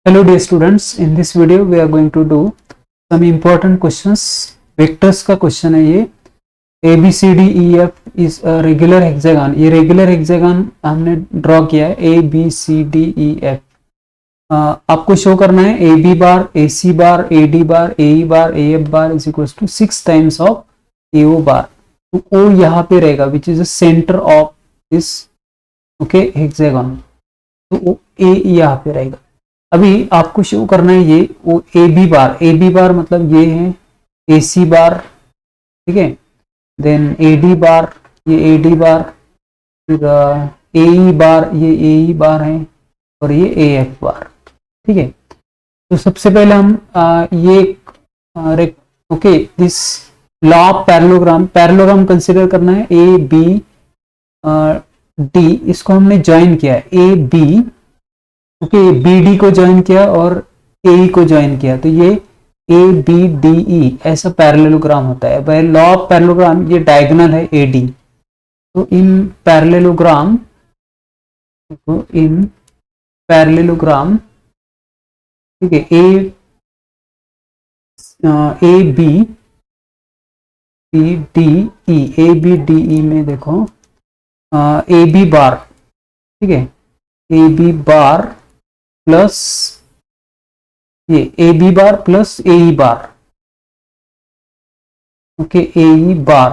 Hello dear students, in this video we are going to do some important questions. Vectors का question है ये. A B C D E F is a regular hexagon. ये regular hexagon हमने draw किया है. A B C D E F. आपको show करना है A B bar, A C bar, A D bar, A E bar, A F bar is equals to 6 times of A O बार. तो O यहाँ पे रहेगा which is the center of this okay hexagon. तो A यहाँ पे रहेगा. अभी आपको शो करना है ये ए बी बार मतलब ये है ए सी बार, ठीक है. देन ए डी बार, ये ए डी बार, फिर ए ई बार, ये ए ई बार है, और ये ए एफ बार, ठीक है. तो सबसे पहले हम ये okay this law of parallelogram consider करना है. ए बी डी इसको हमने ज्वाइन किया है. A B okay B D को ज्वाइन किया और ए ई को ज्वाइन किया, तो ये ए बी डी ई ऐसा पैरेललोग्राम होता है. बाय लॉ ऑफ पैरेललोग्राम ये डायगोनल है ए डी. तो इन पैरेललोग्राम ठीक है ए बी डी ई में देखो ए बी बार, ठीक है, ए बी बार प्लस ये A B bar plus A E bar, okay A E bar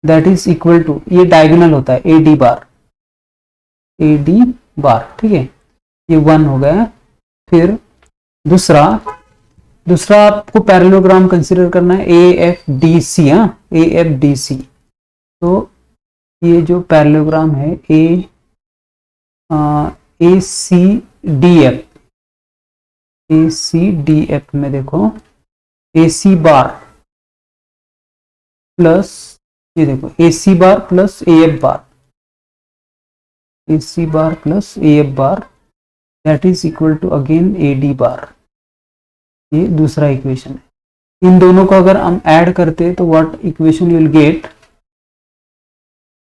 that is equal to, ये डायगोनल होता है ए डी बार, ठीक है. ये 1 हो गया. फिर दूसरा आपको पैरेललोग्राम कंसिडर करना है A F D C. A F D C. तो ये जो पैरेललोग्राम है ए सी डी एफ में देखो ए सी बार प्लस ये देखो A C bar plus A F bar, A C bar plus A F bar that is equal to again A D bar. ये दूसरा इक्वेशन है. इन दोनों को अगर हम ऐड करते तो what equation you will get,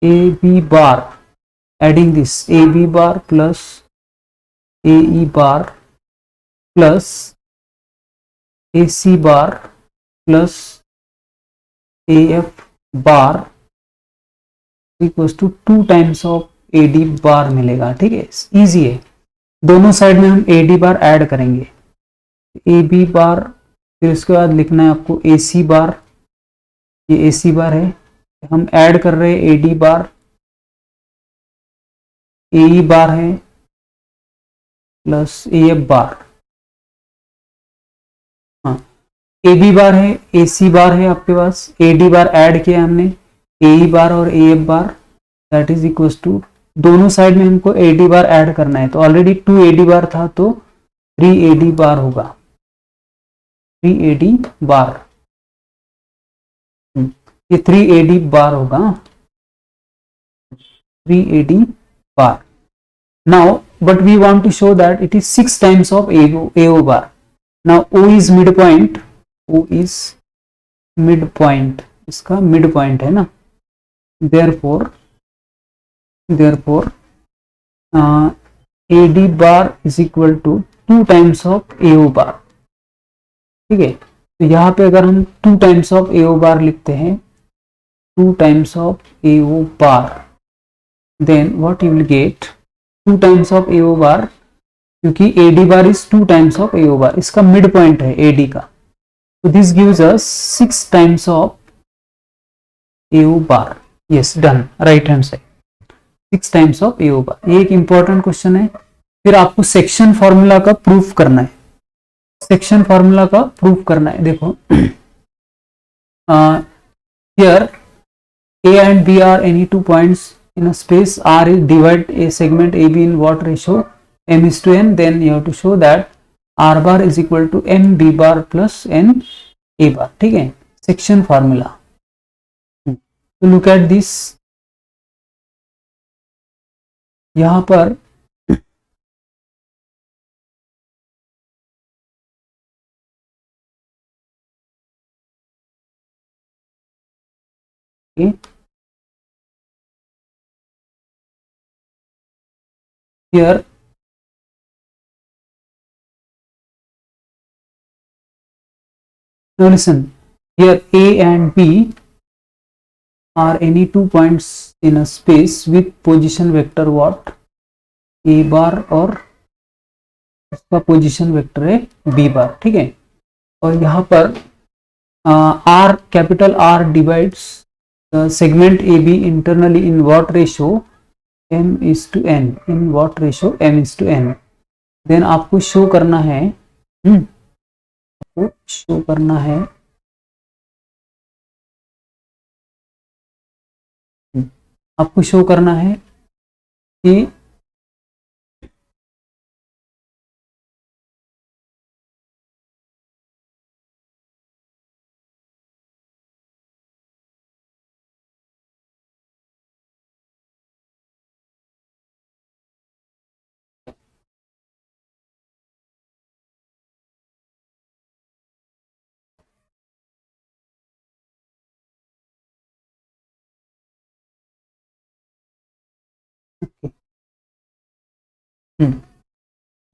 A B bar adding this A B bar plus A E bar plus A C bar plus A F bar equals to 2 times of A D bar मिलेगा. ठीक है, easy है. दोनों side में हम ए D बार add करेंगे. ए B बार, फिर उसके बाद लिखना है आपको ए सी बार, ये ए सी बार है. हम ऐड कर रहे हैं ए डी बार, ए ई बार है प्लस ए एफ बार. हाँ, ए बी बार है, ए सी बार है आपके पास, ए डी बार ऐड किया हमने, ए ई बार और A F bar that is equal to, दोनों साइड में हमको ए डी बार ऐड करना है. तो ऑलरेडी 2 ए डी बार था तो 3 ए डी बार होगा, 3 ए डी बार. ये 3 ए डी बार होगा, 3 ए D bar. Now, but we want to show that it is 6 times of AO bar. Now, O is midpoint. O is midpoint. इसका midpoint है ना. Therefore, AD bar is equal to 2 times of AO bar. ठीक है, तो यहाँ पे अगर हम 2 times of AO bar लिखते हैं, 2 times of AO bar, then what you will get 2 times of AO बार, क्योंकि AD bar is 2 times of AO बार, इसका मिड पॉइंट है AD का. तो this gives us 6 times of AO bar. Yes, done, right hand side 6 times of AO बार. ये एक important question है. फिर आपको सेक्शन फॉर्मूला का प्रूफ करना है. सेक्शन फॉर्मूला का प्रूफ करना है. देखो here A and B are any 2 points in a space R is divide a segment AB in what ratio? M is to N. Then you have to show that R bar is equal to M B bar plus N A bar. ठीक है, section formula. तो look at this. यहां पर here Now listen, here A and B are any two points in a space with position vector what? A bar और इसका position vector है B bar, ठीक है। और यहाँ पर R, capital R divides segment A B internally in what ratio m:n, in what ratio m:n। Then आपको show करना है, आपको शो करना है आपको शो करना है कि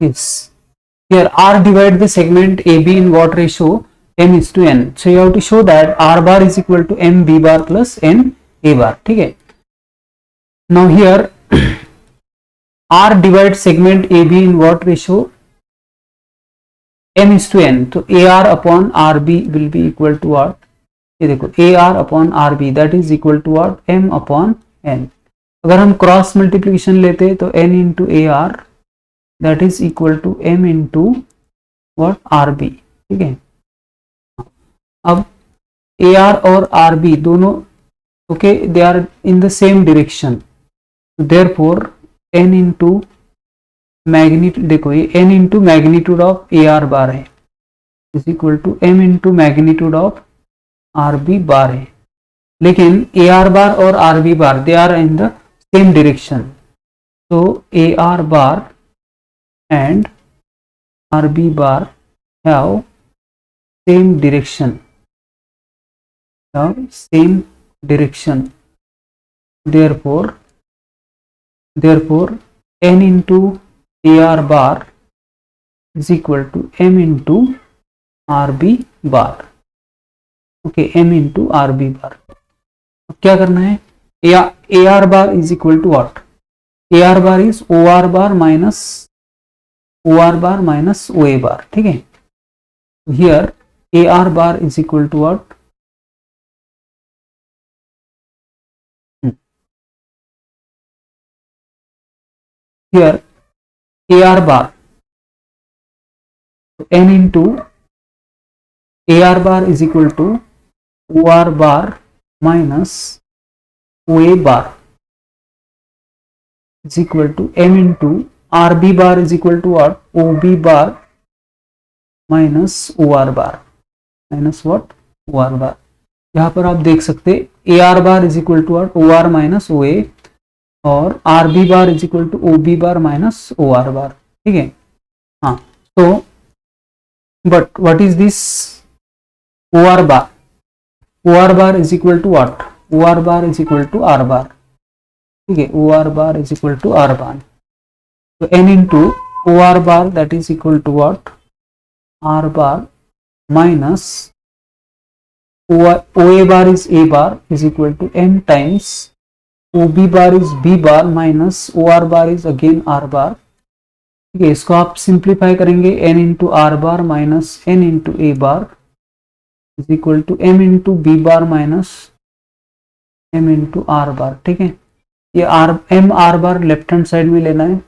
yes, here R divide the segment AB in what ratio? m:n. So you have to show that R bar is equal to m b bar plus n a bar, ठीक है। Now here R divides segment AB in what ratio? m:n. तो AR upon RB will be equal to what? ये देखो AR upon RB that is equal to what? m upon n। अगर हम cross multiplication लेते तो n into AR that is equal to m into what? RB, ठीक है। अब AR और RB दोनों okay, they are in the same direction, therefore n into magnitude, देखो ये n into magnitude of AR bar है is equal to m into magnitude of RB bar है। लेकिन AR बार और RB bar they are in the same direction, so AR bar and RB bar have same direction, therefore n into AR bar is equal to m into RB bar, okay, m into RB bar। अब क्या करना है, AR bar is equal to what? AR bar is OR bar minus OA bar, ठीक है। Here AR bar is equal to what? Here AR bar, n into AR bar is equal to OR bar minus OA bar is equal to m into RB bar is equal to what? OB bar minus OR bar, minus what? OR bar। यहाँ पर आप देख सकते AR bar is equal to what? OR minus OA और RB bar is equal to OB bar minus OR bar, ठीक है। हाँ, तो but what is this OR bar? OR bar is equal to what? OR bar is equal to R bar, ठीक है। OR bar is equal to R bar, so n into OR bar that is equal to what? R bar minus OA bar is A bar is equal to n times OB bar is B bar minus OR bar is again R bar, ठीक है। इसको आप simplify करेंगे, n into R bar minus n into A bar is equal to m into B bar minus m into R bar, ठीक है। ये m R bar left hand side में लेना है,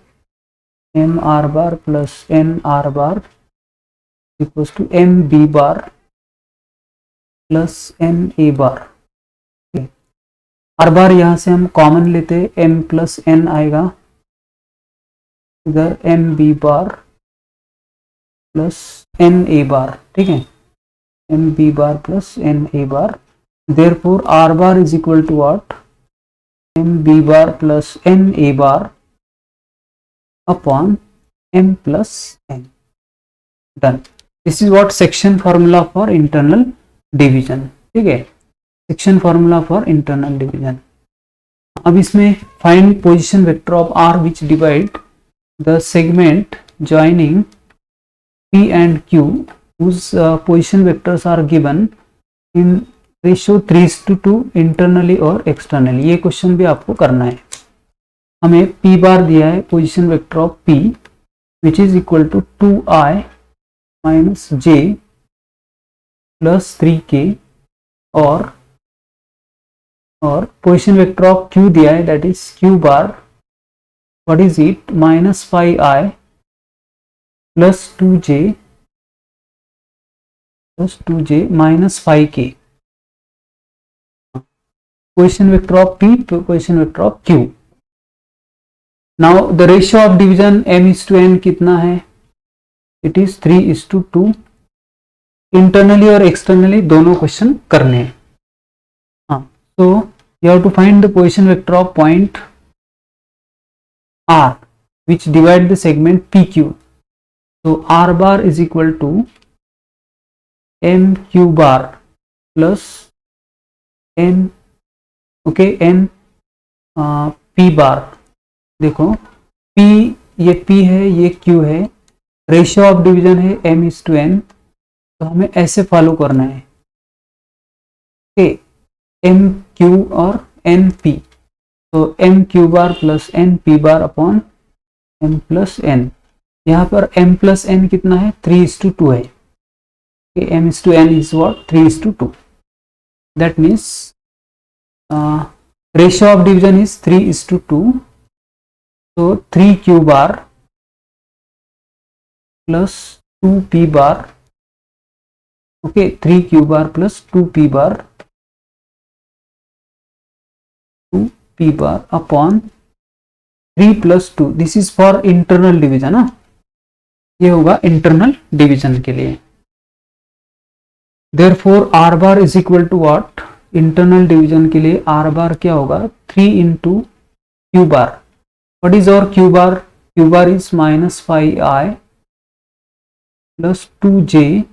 m R bar plus n R bar equal to m B bar plus n A bar. R bar यहाँ से हम common लेते m प्लस n आएगा, इधर m B bar plus n A bar, ठीक है। m B bar plus n A bar, therefore R bar is equal to what? m B bar plus n A bar upon m plus n। Done. This is what section formula for internal division, ठीक है। Section formula for internal division. अब इसमें find position vector of R which divide the segment joining P and Q whose position vectors are given in ratio 3:2 internally और externally. ये question भी आपको करना है। हमें p बार दिया है, position vector of p which is equal to 2i minus j plus 3k और पोजीशन वेक्टर ऑफ q दिया है, that is q bar, what is it, minus 5i plus 2j minus 5k। position vector of P, position vector of Q. Now the ratio of division m:n कितना है? It is 3:2। Internally और externally दोनों question करने हैं। हाँ, so you have to find the position vector of point R which divide the segment PQ. So R bar is equal to MQ bar plus N, okay, N P bar. देखो P, ये P है, ये Q है, ratio of division है m:n, तो हमें ऐसे follow करना है, ओके, एम क्यू और एन पी। तो M Q bar plus N P bar upon M plus N. यहाँ पर m प्लस एन कितना है? 3:2 है। m:n is what? 3:2। That means ratio of division is 3:2, so 3q bar plus 2p bar, okay, 3q bar plus 2p bar upon 3 plus 2, this is for internal division ना, ये होगा internal division के लिए। therefore r bar is equal to what? Internal division के लिए R bar क्या होगा? 3 into Q bar. What is और Q bar? Q bar is minus 5i plus 2j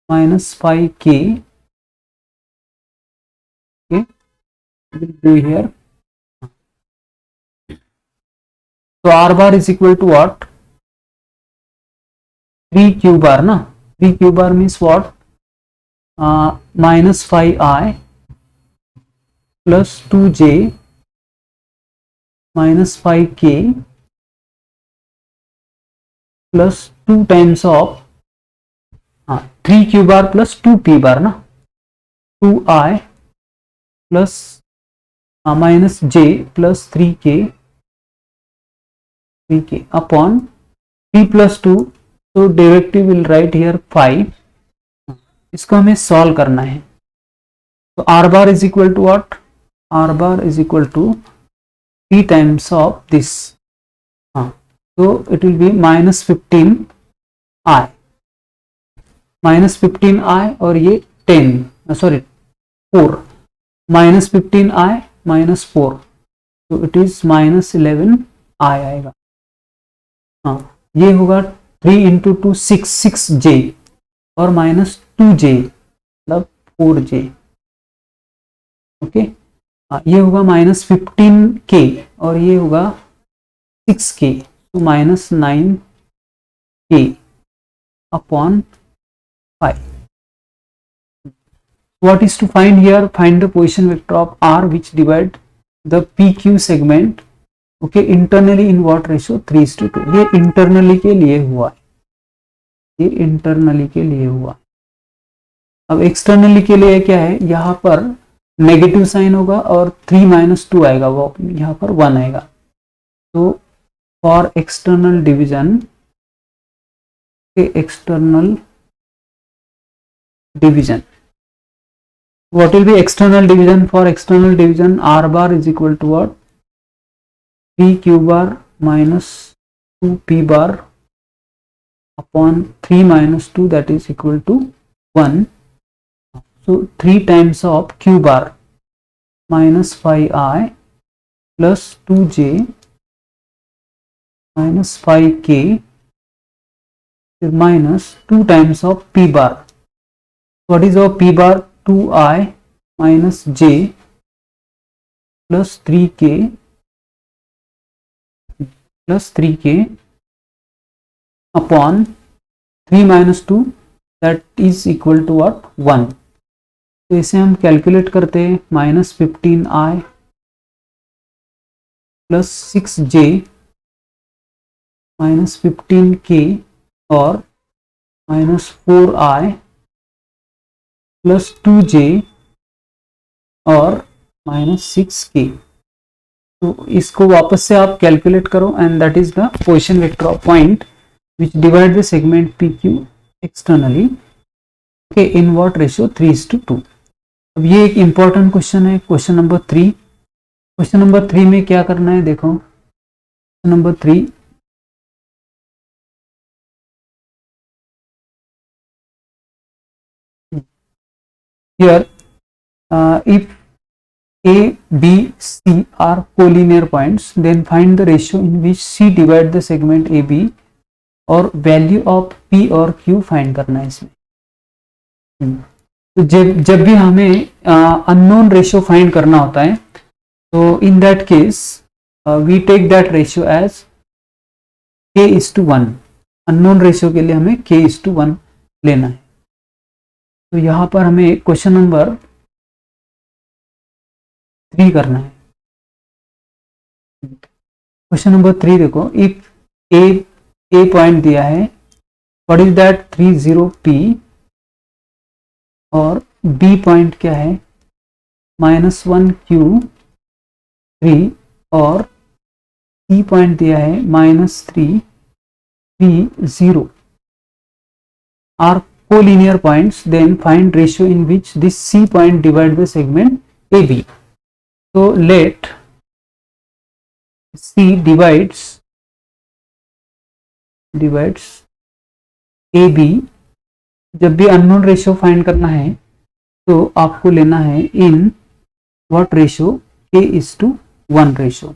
minus 5k। do here, so r bar is equal to what? 3q bar ना, 3q bar means what? Minus 5i plus 2j minus 5k plus 2 times of 3q bar plus 2p बार ना, 2i plus minus j plus 3k upon 3 plus 2, तो derivative will write here 5। इसको हमें solve करना है। तो R bar is equal to what? R bar is equal to p times of this. हाँ, तो it will be minus 15i, minus 15i और ये 10, सॉरी 4, माइनस 15i माइनस 4, तो इट इज माइनस 11i आएगा। हाँ, ये होगा 3 इंटू 2 6j और माइनस 2j मतलब 4j, ओके। ये होगा माइनस 15k और ये होगा 6k, तो minus 9k upon 5। What is to find here? Find the position vector of R which divide the PQ segment, okay, internally in what ratio? 3:2। ये internally के लिए हुआ है, ये इंटरनली के लिए हुआ। अब एक्सटर्नली के लिए क्या है? यहाँ पर नेगेटिव साइन होगा और 3 माइनस 2 आएगा, वो यहाँ पर 1 आएगा। तो for external division, external division, what will be external division? For external division, r bar is equal to what? 3q bar minus 2p bar upon 3 minus 2, that is equal to 1. So 3 times of q bar minus 5i plus 2j minus 5k minus 2 times of p bar. What is our p bar? 2i minus j plus 3k upon 3 minus 2 that is equal to what 1। तो इसे हम calculate करते हैं, -15i plus 6j -15k और -4i plus 2j और -6k। तो इसको वापस से आप कैलकुलेट करो and that is the position vector of point which divide the segment PQ externally okay in what ratio 3:2। अब ये एक इंपॉर्टेंट क्वेश्चन है, क्वेश्चन नंबर 3। क्वेश्चन नंबर 3 में क्या करना है, देखो question number 3 here if A, B, C are collinear points, then find the ratio in which C divide the segment AB और वैल्यू ऑफ P और Q फाइंड करना है इसमें। तो जब भी हमें अननोन रेशियो फाइंड करना होता है तो in that case we take that ratio as k:1। Unknown ratio के लिए हमें k:1 लेना है। तो यहाँ पर हमें क्वेश्चन नंबर 3 करना है। क्वेश्चन नंबर 3 देखो, इफ ए पॉइंट दिया है, व्हाट इज दैट 30p और बी पॉइंट क्या है -1q3 और सी पॉइंट दिया है -3p0 are collinear points, then find ratio in which this C point divide the segment AB. So let C divides AB। जब भी अननोन रेशियो फाइंड करना है तो आपको लेना है in what ratio k:1 ratio,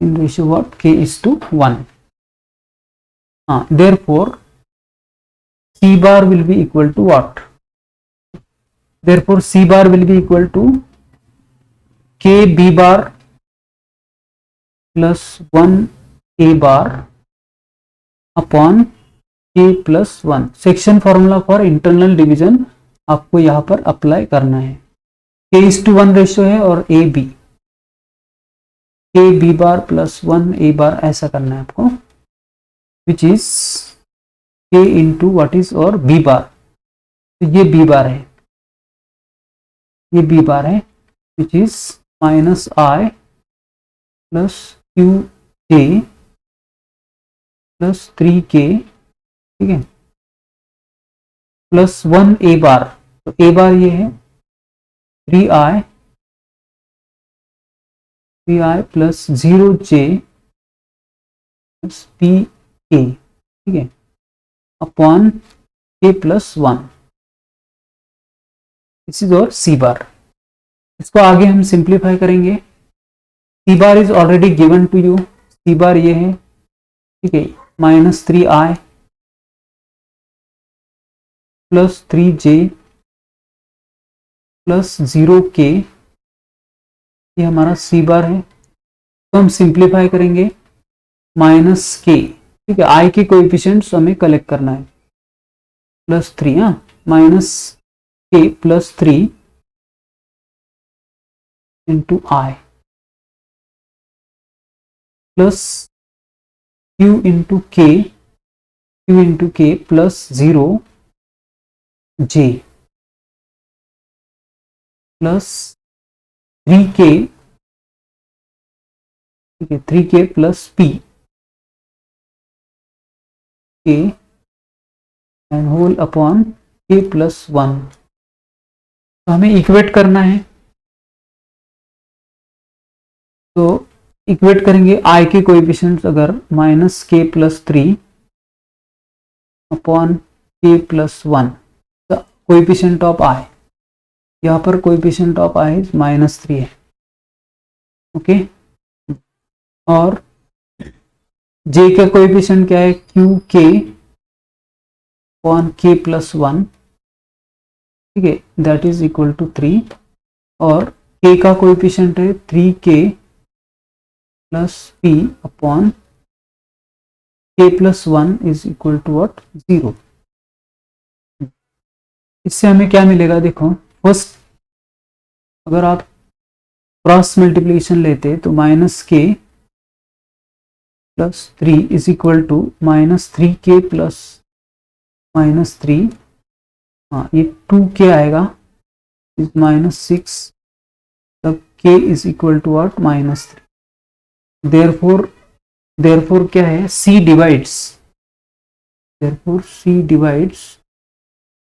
in ratio what k:1। हाँ, therefore C bar will be equal to what? Therefore C bar will be equal to KB bar plus 1A bar upon K plus 1। Section formula for internal division आपको यहाँ पर apply करना है। k:1 ratio है और AB KB bar plus 1A bar ऐसा करना है आपको, which is k into what is और b बार। तो ये b बार है, ये b बार है which is -i plus qj plus 3k, ठीक है, प्लस 1a बार। तो a बार ये है 3i plus 0j plus pk, ठीक है, upon k plus 1। This is और सी बार। इसको आगे हम सिंप्लीफाई करेंगे। C bar is already given to you, C bar ये है, ठीक है, -3i plus 3j plus 0k, ये हमारा सी बार है। तो हम सिंप्लीफाई करेंगे -k, ठीक है, आई के कोएफिशिएंट्स हमें कलेक्ट करना है, +3, हाँ, -k plus 3 into I plus q into k plus 0j plus 3k, ठीक है, 3k plus p k and whole upon k plus 1। तो हमें इक्वेट करना है, तो इक्वेट करेंगे आई के कोएफिशिएंट्स अगर -k plus 3 upon k plus 1, the coefficient of I, यहाँ पर कोएफिशिएंट ऑफ आई -3 है, ओके। और j का कोएफिशिएंट क्या है, qk अपॉन k प्लस 1, ठीक है, दैट इज इक्वल टू 3। और k का कोएफिशिएंट है 3k plus p upon k plus 1 is equal to what 0। इससे हमें क्या मिलेगा, देखो फर्स्ट अगर आप क्रॉस मल्टीप्लिकेशन लेते तो minus K plus 3 is equal to minus 3k plus minus 3, हाँ ये 2k आएगा इज माइनस 6, तब k is equal to what minus 3। Therefore क्या है, c डिवाइड्स